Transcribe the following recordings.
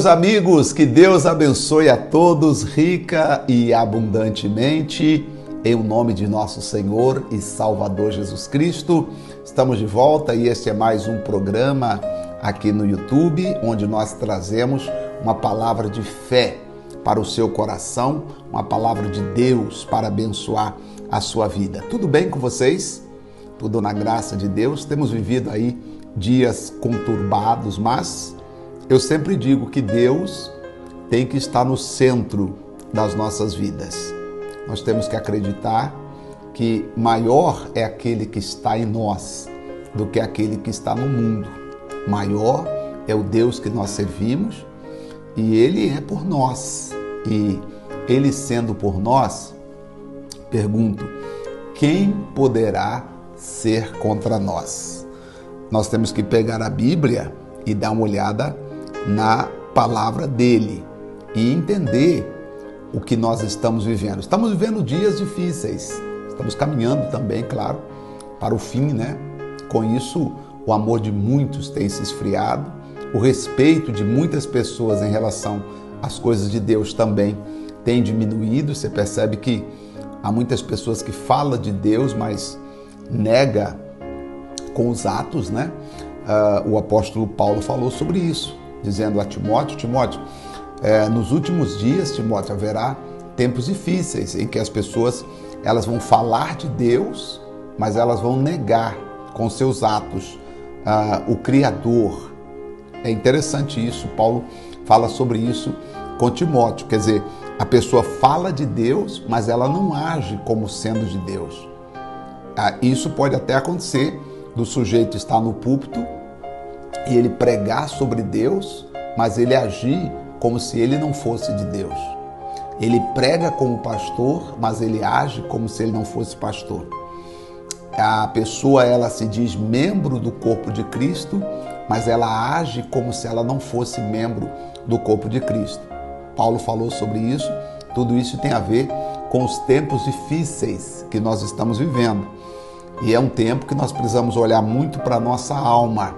meus amigos, que Deus abençoe a todos rica e abundantemente, em o nome de nosso Senhor e Salvador Jesus Cristo. Estamos de volta e este é mais um programa aqui no YouTube, onde nós trazemos uma palavra de fé para o seu coração, uma palavra de Deus para abençoar a sua vida. Tudo bem com vocês? Tudo na graça de Deus. Temos vivido aí dias conturbados, mas eu sempre digo que Deus tem que estar no centro das nossas vidas. Nós temos que acreditar que maior é aquele que está em nós do que aquele que está no mundo. Maior é o Deus que nós servimos e Ele é por nós. E Ele sendo por nós, pergunto, quem poderá ser contra nós? Nós temos que pegar a Bíblia e dar uma olhada na palavra dele e entender o que nós estamos vivendo. Estamos vivendo dias difíceis, estamos caminhando também, claro, para o fim, né? Com isso, o amor de muitos tem se esfriado, o respeito de muitas pessoas em relação às coisas de Deus também tem diminuído. Você percebe que há muitas pessoas que falam de Deus, mas nega com os atos, né? O apóstolo Paulo falou sobre isso, dizendo a Timóteo, nos últimos dias, Timóteo, haverá tempos difíceis em que as pessoas elas vão falar de Deus, mas elas vão negar com seus atos o Criador. É interessante isso, Paulo fala sobre isso com Timóteo, quer dizer, a pessoa fala de Deus, mas ela não age como sendo de Deus. Isso pode até acontecer do sujeito estar no púlpito e ele pregar sobre Deus, mas ele agir como se ele não fosse de Deus. Ele prega como pastor, mas ele age como se ele não fosse pastor. A pessoa, ela se diz membro do corpo de Cristo, mas ela age como se ela não fosse membro do corpo de Cristo. Paulo falou sobre isso. Tudo isso tem a ver com os tempos difíceis que nós estamos vivendo. E é um tempo que nós precisamos olhar muito para a nossa alma,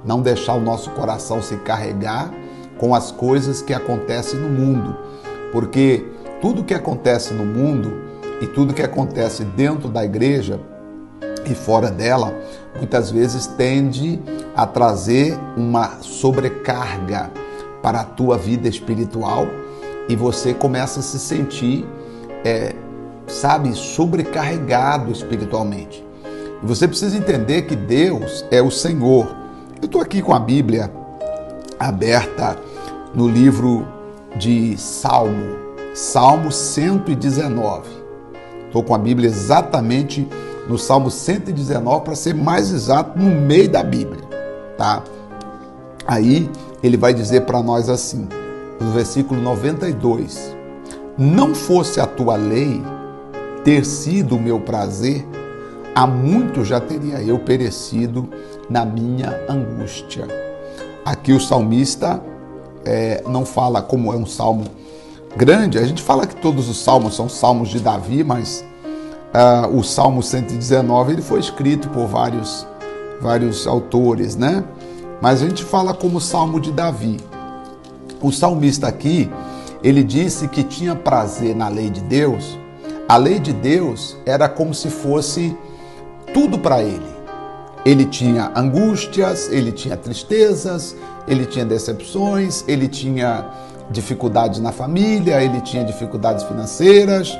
não deixar o nosso coração se carregar com as coisas que acontecem no mundo, porque tudo que acontece no mundo e tudo que acontece dentro da igreja e fora dela, muitas vezes tende a trazer uma sobrecarga para a tua vida espiritual e você começa a se sentir, sobrecarregado espiritualmente. E você precisa entender que Deus é o Senhor. Eu estou aqui com a Bíblia aberta no livro de Salmo 119. Estou com a Bíblia exatamente no Salmo 119, para ser mais exato, no meio da Bíblia, tá? Aí ele vai dizer para nós assim, no versículo 92, não fosse a tua lei ter sido o meu prazer, há muito já teria eu perecido na minha angústia. Aqui o salmista não fala, como é um salmo grande, a gente fala que todos os salmos são salmos de Davi, mas o Salmo 119 ele foi escrito por vários autores, né? Mas a gente fala como Salmo de Davi. O salmista aqui, ele disse que tinha prazer na lei de Deus. A lei de Deus era como se fosse tudo para ele. Ele tinha angústias, ele tinha tristezas, ele tinha decepções, ele tinha dificuldades na família, ele tinha dificuldades financeiras,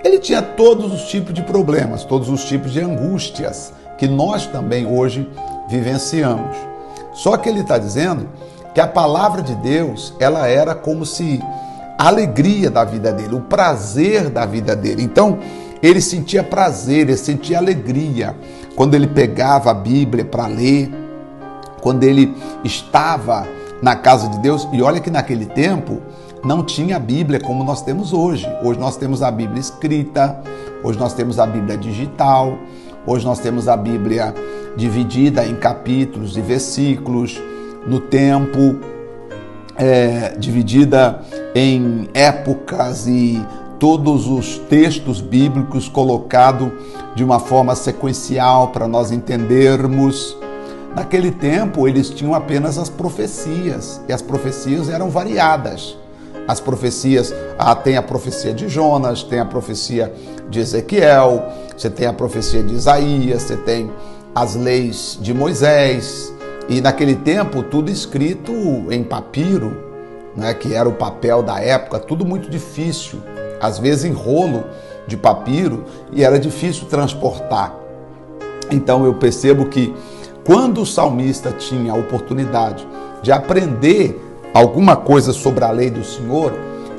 ele tinha todos os tipos de problemas, todos os tipos de angústias que nós também hoje vivenciamos. Só que ele está dizendo que a palavra de Deus, ela era como se a alegria da vida dele, o prazer da vida dele. Então, ele sentia prazer, ele sentia alegria quando ele pegava a Bíblia para ler, quando ele estava na casa de Deus. E olha que naquele tempo não tinha a Bíblia como nós temos hoje. Hoje nós temos a Bíblia escrita, hoje nós temos a Bíblia digital, hoje nós temos a Bíblia dividida em capítulos e versículos, no tempo, dividida em épocas e todos os textos bíblicos colocados de uma forma sequencial para nós entendermos. Naquele tempo, eles tinham apenas as profecias, e as profecias eram variadas. As profecias, tem a profecia de Jonas, tem a profecia de Ezequiel, você tem a profecia de Isaías, você tem as leis de Moisés, e naquele tempo tudo escrito em papiro, né, que era o papel da época, tudo muito difícil, às vezes em rolo de papiro, e era difícil transportar. Então eu percebo que quando o salmista tinha a oportunidade de aprender alguma coisa sobre a lei do Senhor,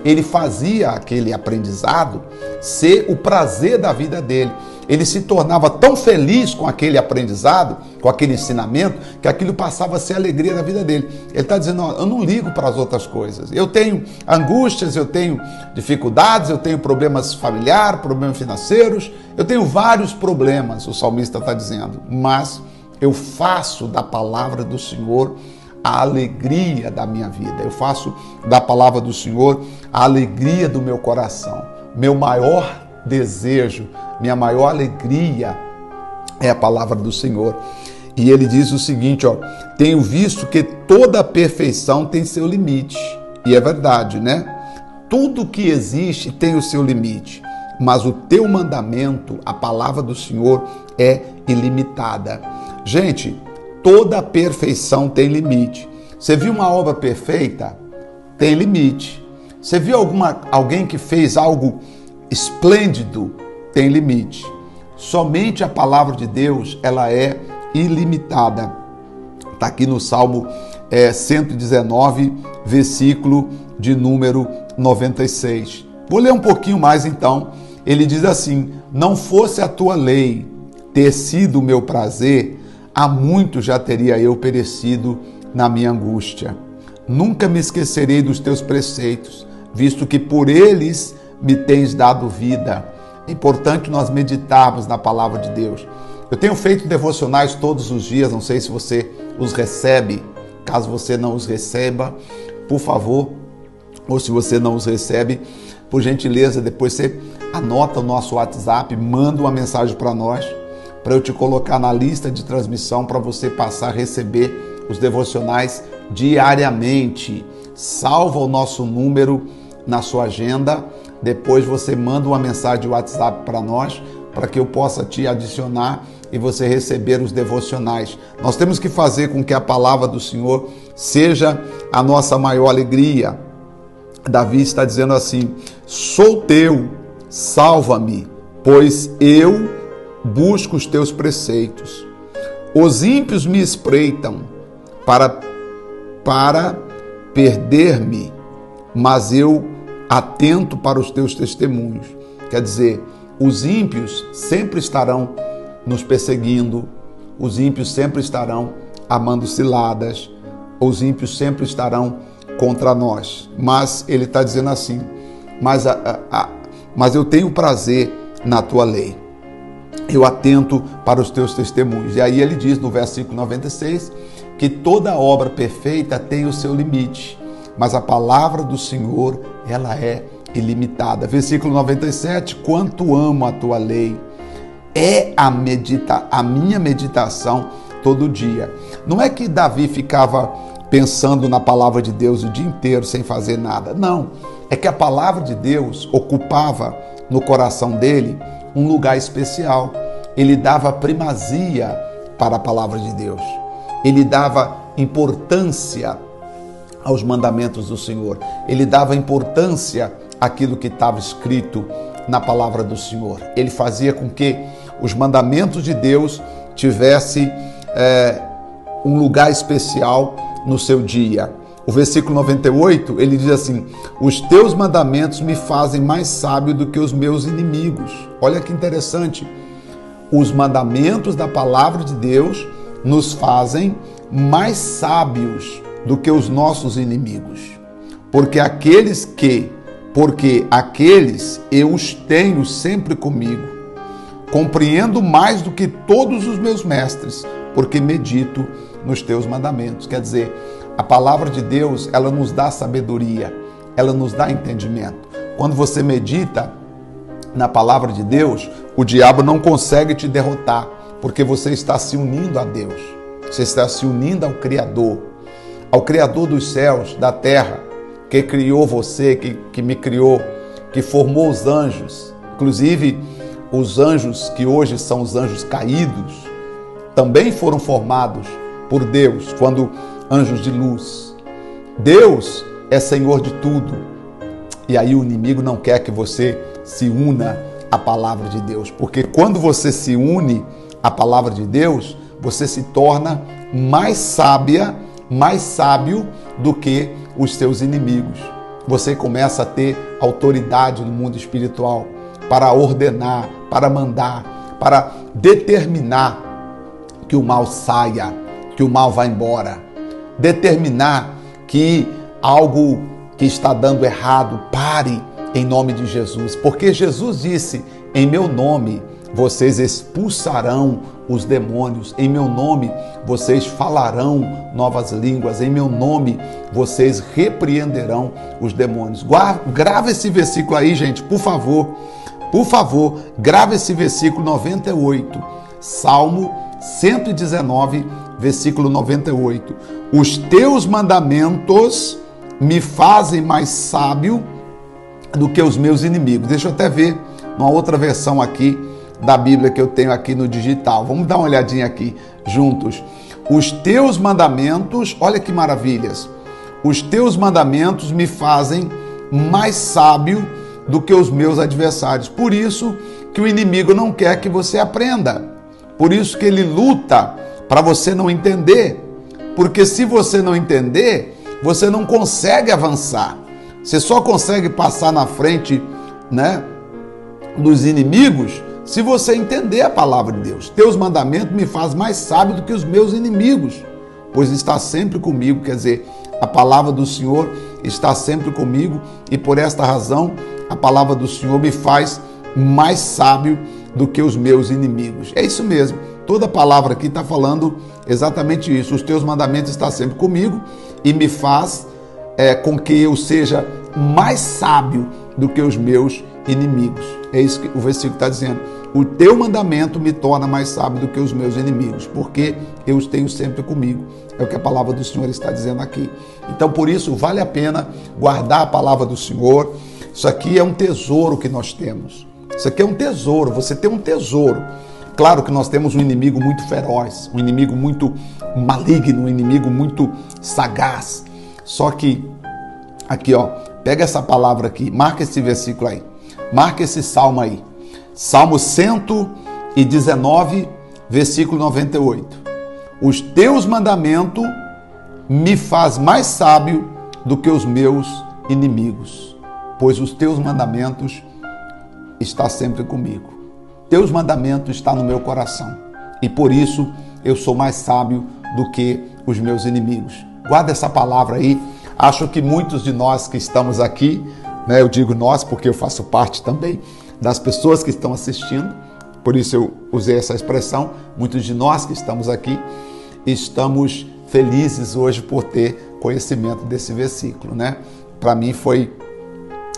ele fazia aquele aprendizado ser o prazer da vida dele. Ele se tornava tão feliz com aquele aprendizado, com aquele ensinamento, que aquilo passava a ser a alegria da vida dele. Ele está dizendo, eu não ligo para as outras coisas. Eu tenho angústias, eu tenho dificuldades, eu tenho problemas familiares, problemas financeiros, eu tenho vários problemas, o salmista está dizendo, mas eu faço da palavra do Senhor a alegria da minha vida. Eu faço da palavra do Senhor a alegria do meu coração. Meu maior desejo, minha maior alegria é a palavra do Senhor. E ele diz o seguinte, tenho visto que toda perfeição tem seu limite. E é verdade, né? Tudo que existe tem o seu limite. Mas o teu mandamento, a palavra do Senhor, é ilimitada. Gente, toda perfeição tem limite. Você viu uma obra perfeita? Tem limite. Você viu alguém que fez algo esplêndido? Tem limite. Somente a palavra de Deus, ela é ilimitada. Está aqui no Salmo 119, versículo de número 96. Vou ler um pouquinho mais então. Ele diz assim, não fosse a tua lei ter sido o meu prazer, há muito já teria eu perecido na minha angústia. Nunca me esquecerei dos teus preceitos, visto que por eles me tens dado vida. É importante nós meditarmos na palavra de Deus. Eu tenho feito devocionais todos os dias, não sei se você os recebe. Caso você não os receba, por favor, ou se você não os recebe, por gentileza, depois você anota o nosso WhatsApp, manda uma mensagem para nós, para eu te colocar na lista de transmissão, para você passar a receber os devocionais diariamente. Salva o nosso número na sua agenda, depois você manda uma mensagem de WhatsApp para nós, para que eu possa te adicionar e você receber os devocionais. Nós temos que fazer com que a palavra do Senhor seja a nossa maior alegria. Davi está dizendo assim, sou teu, salva-me, pois eu busco os teus preceitos. Os ímpios me espreitam para perder-me, mas eu atento para os teus testemunhos. Quer dizer, os ímpios sempre estarão nos perseguindo, os ímpios sempre estarão amando ciladas, os ímpios sempre estarão contra nós. Mas ele está dizendo assim, mas eu tenho prazer na tua lei. Eu atento para os teus testemunhos. E aí ele diz no versículo 96 que toda obra perfeita tem o seu limite, mas a palavra do Senhor, ela é ilimitada. Versículo 97, quanto amo a tua lei, é a minha meditação todo dia. Não é que Davi ficava pensando na palavra de Deus o dia inteiro sem fazer nada. Não, é que a palavra de Deus ocupava no coração dele um lugar especial. Ele dava primazia para a palavra de Deus. Ele dava importância aos mandamentos do Senhor. Ele dava importância àquilo que estava escrito na palavra do Senhor. Ele fazia com que os mandamentos de Deus tivessem um lugar especial no seu dia. O versículo 98, ele diz assim, os teus mandamentos me fazem mais sábio do que os meus inimigos. Olha que interessante. Os mandamentos da palavra de Deus nos fazem mais sábios do que os nossos inimigos. Porque aqueles eu os tenho sempre comigo. Compreendo mais do que todos os meus mestres, porque medito nos teus mandamentos. Quer dizer, a palavra de Deus, ela nos dá sabedoria, ela nos dá entendimento. Quando você medita na palavra de Deus, o diabo não consegue te derrotar, porque você está se unindo a Deus. Você está se unindo ao Criador dos céus, da terra, que criou você, que me criou, que formou os anjos. Inclusive, os anjos que hoje são os anjos caídos, também foram formados por Deus, quando anjos de luz. Deus é Senhor de tudo. E aí o inimigo não quer que você se una à palavra de Deus, porque quando você se une à palavra de Deus, você se torna mais sábio do que os seus inimigos. Você começa a ter autoridade no mundo espiritual para ordenar, para mandar, para determinar que o mal saia, que o mal vá embora, determinar que algo que está dando errado pare em nome de Jesus, porque Jesus disse: em meu nome vocês expulsarão os demônios, em meu nome vocês falarão novas línguas, em meu nome vocês repreenderão os demônios. Grava esse versículo aí, gente, por favor, grava esse versículo 98, Salmo 119, versículo 98. Os teus mandamentos me fazem mais sábio do que os meus inimigos. Deixa eu até ver uma outra versão aqui da Bíblia que eu tenho aqui no digital. Vamos dar uma olhadinha aqui juntos. Os teus mandamentos, olha que maravilhas. Os teus mandamentos me fazem mais sábio do que os meus adversários. Por isso que o inimigo não quer que você aprenda. Por isso que ele luta para você não entender. Porque se você não entender, você não consegue avançar. Você só consegue passar na frente, dos inimigos se você entender a palavra de Deus. Teus mandamentos me fazem mais sábio do que os meus inimigos, pois está sempre comigo. Quer dizer, a palavra do Senhor está sempre comigo e por esta razão a palavra do Senhor me faz mais sábio do que os meus inimigos. É isso mesmo. Toda a palavra aqui está falando exatamente isso. Os teus mandamentos estão sempre comigo e me faz com que eu seja mais sábio do que os meus inimigos. É isso que o versículo está dizendo. O teu mandamento me torna mais sábio do que os meus inimigos, porque eu os tenho sempre comigo. É o que a palavra do Senhor está dizendo aqui. Então, por isso, vale a pena guardar a palavra do Senhor. Isso aqui é um tesouro que nós temos. Isso aqui é um tesouro, você tem um tesouro. Claro que nós temos um inimigo muito feroz, um inimigo muito maligno, um inimigo muito sagaz. Só que, aqui pega essa palavra aqui, marca esse versículo aí, marca esse salmo aí. Salmo 119, versículo 98. Os teus mandamentos me faz mais sábio do que os meus inimigos, pois os teus mandamentos estão sempre comigo. Teus mandamentos estão no meu coração e por isso eu sou mais sábio do que os meus inimigos. Guarda essa palavra aí. Acho que muitos de nós que estamos aqui, eu digo nós porque eu faço parte também das pessoas que estão assistindo, por isso eu usei essa expressão, muitos de nós que estamos aqui, estamos felizes hoje por ter conhecimento desse versículo, Para mim foi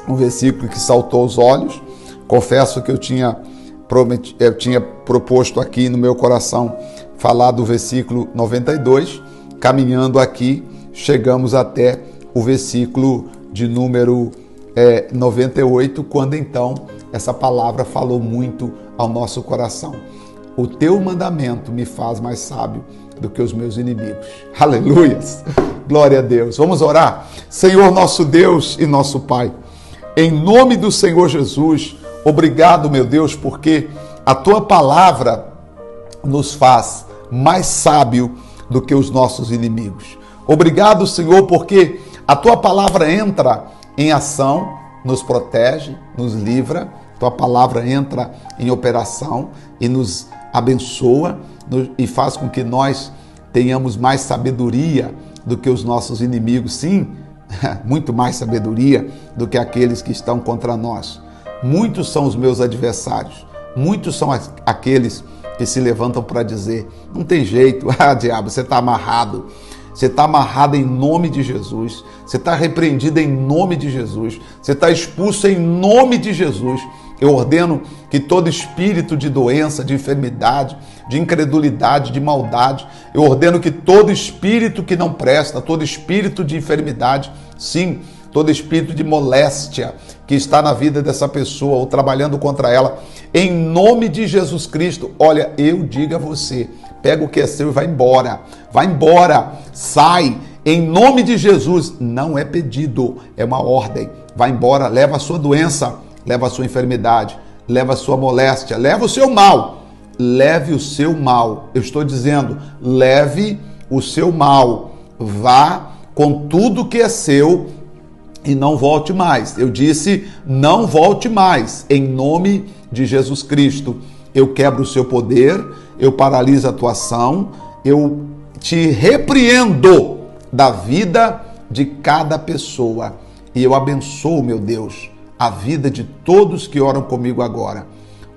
um versículo que saltou aos olhos. Confesso que eu tinha proposto aqui no meu coração falar do versículo 92, caminhando aqui, chegamos até o versículo de número 98, quando então essa palavra falou muito ao nosso coração. O teu mandamento me faz mais sábio do que os meus inimigos. Aleluias! Glória a Deus. Vamos orar? Senhor, nosso Deus e nosso Pai, em nome do Senhor Jesus, obrigado, meu Deus, porque a tua palavra nos faz mais sábio do que os nossos inimigos. Obrigado, Senhor, porque a tua palavra entra em ação, nos protege, nos livra. Tua palavra entra em operação e nos abençoa e faz com que nós tenhamos mais sabedoria do que os nossos inimigos. Sim, muito mais sabedoria do que aqueles que estão contra nós. Muitos são os meus adversários, muitos são aqueles que se levantam para dizer: não tem jeito, diabo, você está amarrado. Você está amarrado em nome de Jesus, você está repreendido em nome de Jesus, você está expulso em nome de Jesus. Eu ordeno que todo espírito de doença, de enfermidade, de incredulidade, de maldade, eu ordeno que todo espírito que não presta, todo espírito de enfermidade, sim, todo espírito de moléstia que está na vida dessa pessoa ou trabalhando contra ela, em nome de Jesus Cristo, olha, eu digo a você, pega o que é seu e vai embora, sai, em nome de Jesus, não é pedido, é uma ordem, vai embora, leva a sua doença, leva a sua enfermidade, leva a sua moléstia, leva o seu mal, leve o seu mal, eu estou dizendo, leve o seu mal, vá com tudo que é seu e não volte mais. Eu disse, não volte mais, em nome de Jesus Cristo. Eu quebro o seu poder, eu paraliso a tua ação, eu te repreendo da vida de cada pessoa e eu abençoo, meu Deus, a vida de todos que oram comigo agora.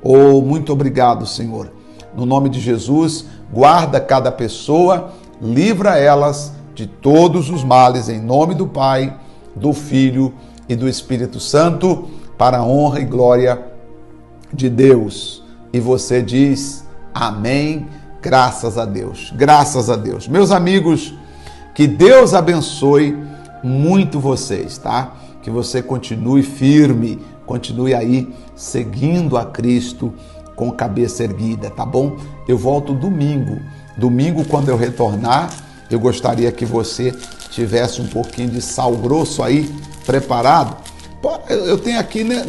Oh, muito obrigado, Senhor. No nome de Jesus, guarda cada pessoa, livra elas de todos os males, em nome do Pai, do Filho e do Espírito Santo, para a honra e glória de Deus. E você diz, amém, graças a Deus, graças a Deus. Meus amigos, que Deus abençoe muito vocês, tá? Que você continue firme, continue aí seguindo a Cristo com cabeça erguida, tá bom? Eu volto domingo. Domingo, quando eu retornar, eu gostaria que você tivesse um pouquinho de sal grosso aí preparado. Eu tenho aqui, né,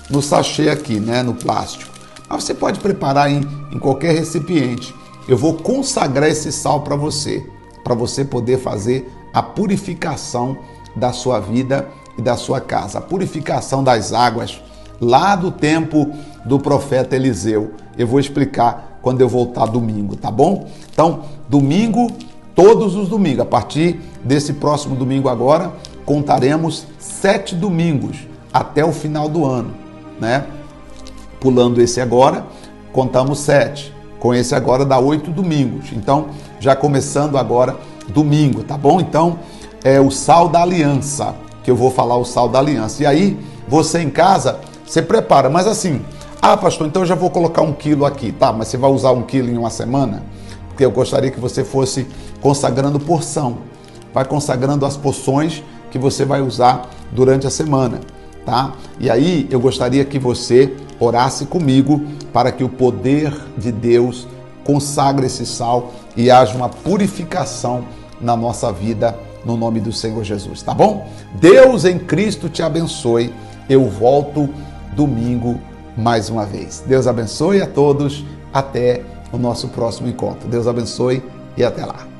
no sachê aqui, né, no plástico. Mas você pode preparar em qualquer recipiente. Eu vou consagrar esse sal para você poder fazer a purificação da sua vida e da sua casa, a purificação das águas lá do tempo do profeta Eliseu. Eu vou explicar quando eu voltar domingo, tá bom? Então, domingo, todos os domingos, a partir desse próximo domingo agora, contaremos 7 domingos até o final do ano, né? Pulando esse agora, contamos 7. Com esse agora dá 8 domingos. Então, já começando agora domingo, tá bom? Então, é o sal da aliança, que eu vou falar o sal da aliança. E aí, você em casa, você prepara, mas assim, pastor, então eu já vou colocar 1 quilo aqui, tá? Mas você vai usar 1 quilo em uma semana? Porque eu gostaria que você fosse consagrando porção. Vai consagrando as porções que você vai usar durante a semana, tá? E aí, eu gostaria que você orasse comigo para que o poder de Deus consagre esse sal e haja uma purificação na nossa vida, no nome do Senhor Jesus, tá bom? Deus em Cristo te abençoe. Eu volto domingo mais uma vez. Deus abençoe a todos. Até o nosso próximo encontro. Deus abençoe e até lá.